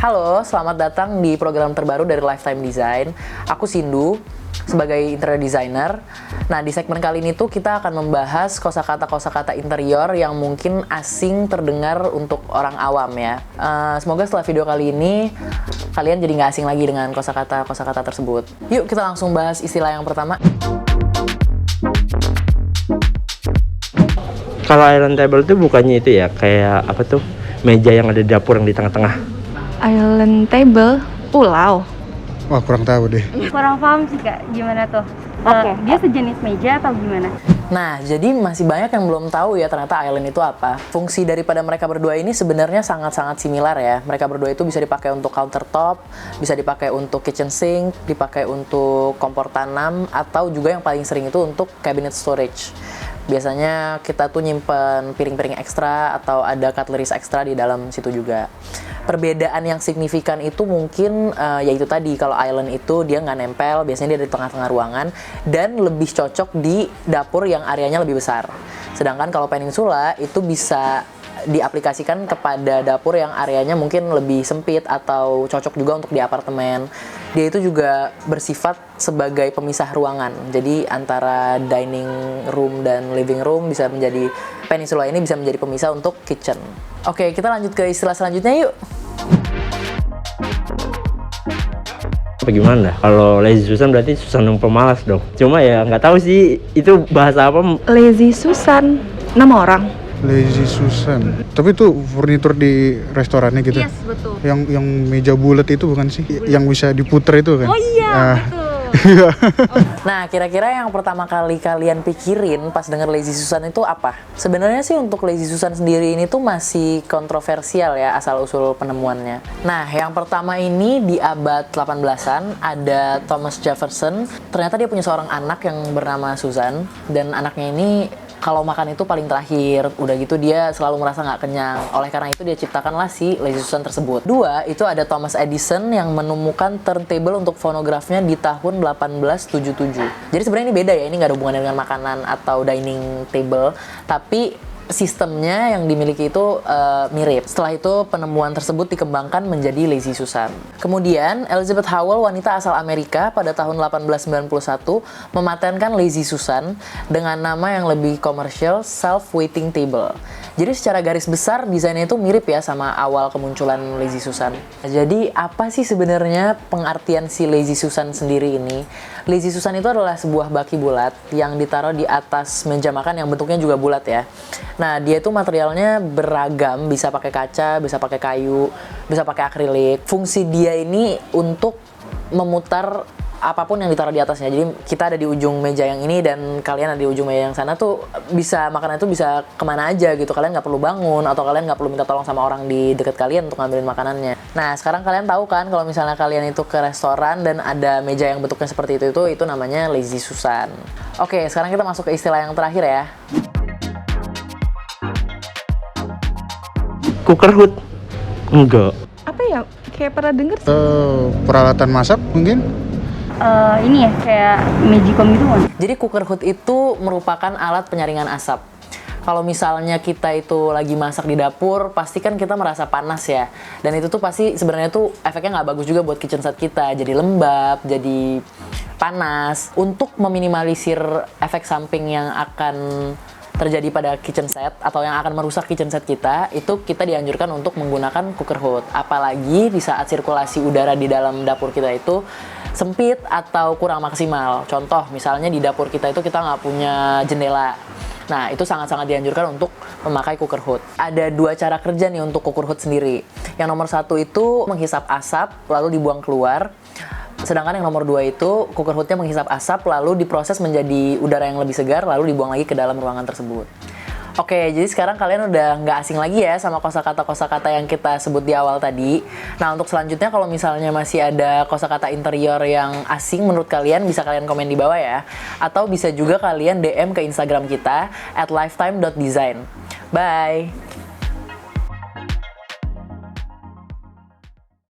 Halo, selamat datang di program terbaru dari Lifetime Design. Aku Sindu, sebagai interior designer. Nah, di segmen kali ini tuh kita akan membahas kosakata interior yang mungkin asing terdengar untuk orang awam ya. Semoga setelah video kali ini kalian jadi nggak asing lagi dengan kosakata tersebut. Yuk kita langsung bahas istilah yang pertama. Kalau island table itu bukannya itu ya, kayak apa tuh, meja yang ada di dapur yang di tengah-tengah. Island table, pulau. Wah, kurang tahu deh. Kurang paham sih Kak, gimana tuh? Dia sejenis meja atau gimana? Nah, jadi masih banyak yang belum tahu ya ternyata island itu apa. Fungsi daripada mereka berdua ini sebenarnya sangat-sangat similar ya. Mereka berdua itu bisa dipakai untuk countertop, bisa dipakai untuk kitchen sink, dipakai untuk kompor tanam, atau juga yang paling sering itu untuk cabinet storage. Biasanya kita tuh nyimpen piring-piring ekstra atau ada cutleries ekstra di dalam situ juga. Perbedaan yang signifikan itu mungkin yaitu tadi, kalau island itu dia nggak nempel, biasanya dia di tengah-tengah ruangan dan lebih cocok di dapur yang areanya lebih besar. Sedangkan kalau peninsula itu bisa diaplikasikan kepada dapur yang areanya mungkin lebih sempit atau cocok juga untuk di apartemen. Dia itu juga bersifat sebagai pemisah ruangan. Jadi antara dining room dan living room bisa menjadi, peninsula ini bisa menjadi pemisah untuk kitchen. Oke, kita lanjut ke istilah selanjutnya yuk. Bagaimana? Kalau lazy Susan berarti Susan yang pemalas dong. Cuma ya nggak tahu sih itu bahasa apa. Lazy Susan, nama orang. Lazy Susan. Tapi itu furnitur di restorannya gitu. Yes, betul. Yang meja bulat itu bukan sih? Yang bisa diputer itu kan? Oh iya, betul. Nah, kira-kira yang pertama kali kalian pikirin pas denger Lazy Susan itu apa? Sebenarnya sih untuk Lazy Susan sendiri ini tuh masih kontroversial ya asal-usul penemuannya. Nah, yang pertama ini di abad 18-an ada Thomas Jefferson. Ternyata dia punya seorang anak yang bernama Susan, dan anaknya ini kalau makan itu paling terakhir, udah gitu dia selalu merasa nggak kenyang. Oleh karena itu dia ciptakanlah si Lazy Susan tersebut. Dua, itu ada Thomas Edison yang menemukan turntable untuk fonografnya di tahun 1877. Jadi sebenarnya ini beda ya, ini nggak ada hubungannya dengan makanan atau dining table, tapi sistemnya yang dimiliki itu mirip. Setelah itu penemuan tersebut dikembangkan menjadi Lazy Susan. Kemudian Elizabeth Howell, wanita asal Amerika, pada tahun 1891 mematenkan Lazy Susan dengan nama yang lebih komersial, self-waiting table. Jadi secara garis besar desainnya itu mirip ya sama awal kemunculan Lazy Susan. Jadi apa sih sebenarnya pengertian si Lazy Susan sendiri ini? Lazy Susan itu adalah sebuah baki bulat yang ditaruh di atas meja makan yang bentuknya juga bulat ya. Nah, dia itu materialnya beragam, bisa pakai kaca, bisa pakai kayu, bisa pakai akrilik. Fungsi dia ini untuk memutar apapun yang ditaruh di atasnya. Jadi kita ada di ujung meja yang ini dan kalian ada di ujung meja yang sana tuh, bisa makanan itu bisa kemana aja gitu. Kalian nggak perlu bangun atau kalian nggak perlu minta tolong sama orang di dekat kalian untuk ngambilin makanannya. Nah, sekarang kalian tahu kan kalau misalnya kalian itu ke restoran dan ada meja yang bentuknya seperti itu namanya Lazy Susan. Oke, sekarang kita masuk ke istilah yang terakhir ya. Cooker hood? Enggak. Apa ya? Kayak pernah denger sih. Peralatan masak mungkin? Ini ya, kayak magicom gitu kan? Jadi cooker hood itu merupakan alat penyaringan asap. Kalau misalnya kita itu lagi masak di dapur, pasti kan kita merasa panas ya. Dan itu tuh pasti sebenarnya tuh efeknya nggak bagus juga buat kitchen set kita. Jadi lembab, jadi panas. Untuk meminimalisir efek samping yang akan terjadi pada kitchen set atau yang akan merusak kitchen set kita, itu kita dianjurkan untuk menggunakan cooker hood. Apalagi di saat sirkulasi udara di dalam dapur kita itu sempit atau kurang maksimal. Contoh, misalnya di dapur kita itu kita nggak punya jendela. Nah, itu sangat-sangat dianjurkan untuk memakai cooker hood. Ada dua cara kerja nih untuk cooker hood sendiri. Yang nomor satu itu menghisap asap lalu dibuang keluar. Sedangkan yang nomor 2 itu cooker hoodnya menghisap asap lalu diproses menjadi udara yang lebih segar lalu dibuang lagi ke dalam ruangan tersebut. Oke, jadi sekarang kalian udah nggak asing lagi ya sama kosakata yang kita sebut di awal tadi. Nah, untuk selanjutnya kalau misalnya masih ada kosakata interior yang asing menurut kalian, bisa kalian komen di bawah ya. Atau bisa juga kalian DM ke Instagram kita @lifetime.design. Bye!